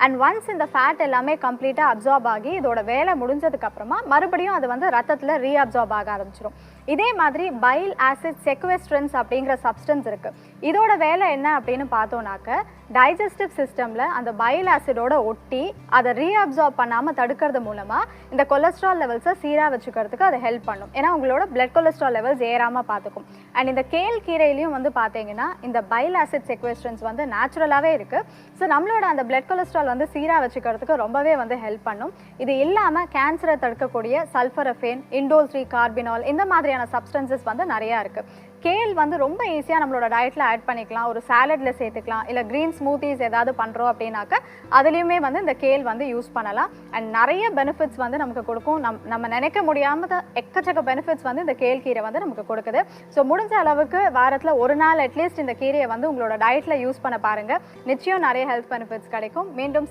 And once இந்த fat எல்லாமே கம்ப்ளீட்டாக அப்சார்ப் ஆகி இதோட வேலை முடிஞ்சதுக்கு அப்புறமா மறுபடியும் அது வந்து ரத்தத்தில் ரீஅப்சார்ப் ஆக ஆரம்பிச்சிடும். இதே மாதிரி பைல் ஆசிட் செக்வெஸ்ட்ரன்ஸ் அப்படிங்கிற சப்ஸ்டன்ஸ் இருக்குது. இதோட வேலை என்ன அப்படின்னு பார்த்தோன்னாக்க டைஜஸ்டிவ் சிஸ்டமில் அந்த பைல் ஆசிடோட ஒட்டி அதை ரீஅப்சார்ப் பண்ணாமல் தடுக்கிறது மூலமாக இந்த கொலஸ்ட்ரால் லெவல்ஸை சீராக வச்சுக்கிறதுக்கு அதை ஹெல்ப் பண்ணும். ஏன்னா உங்களோட பிளட் கொலஸ்ட்ரால் லெவல்ஸ் ஏறாமல் பார்த்துக்கும். அண்ட் இந்த கேல் கீரையிலையும் வந்து பார்த்தீங்கன்னா இந்த பைல் ஆசிட் செக்வெஸ்ட்ரன்ஸ் வந்து நேச்சுரலாகவே இருக்குது. ஸோ நம்மளோட அந்த பிளட் கொலஸ்ட்ரால் வந்து சீராக வச்சுக்கிறதுக்கு ரொம்பவே வந்து ஹெல்ப் பண்ணும். இது இல்லாமல் கேன்சரை தடுக்கக்கூடிய சல்ஃபரஃபேன், இண்டோல் 3 கார்பினால் இந்த மாதிரியான சப்ஸ்டன்சஸ் வந்து நிறையா இருக்குது. கேல் வந்து ரொம்ப ஈஸியாக நம்மளோட டயட்டில் ஆட் பண்ணிக்கலாம். ஒரு சாலடில் சேர்த்துக்கலாம், இல்லை க்ரீன் ஸ்மூத்திஸ் ஏதாவது பண்ணுறோம் அப்படின்னாக்க அதுலேயுமே வந்து இந்த கேல் வந்து யூஸ் பண்ணலாம். அண்ட் நிறைய பெனிஃபிட்ஸ் வந்து நமக்கு கொடுக்கும். நம்ம நினைக்க முடியாமல் எக்கச்சக்க பெனிஃபிட்ஸ் வந்து இந்த கேல் கீரை வந்து நமக்கு கொடுக்குது. ஸோ முடிஞ்ச அளவுக்கு வாரத்தில் ஒரு நாள் அட்லீஸ்ட் இந்த கீரையை வந்து உங்களோட டயட்டில் யூஸ் பண்ண பாருங்கள். நிச்சயம் நிறைய ஹெல்த் பெனிஃபிட்ஸ் கிடைக்கும். மீண்டும்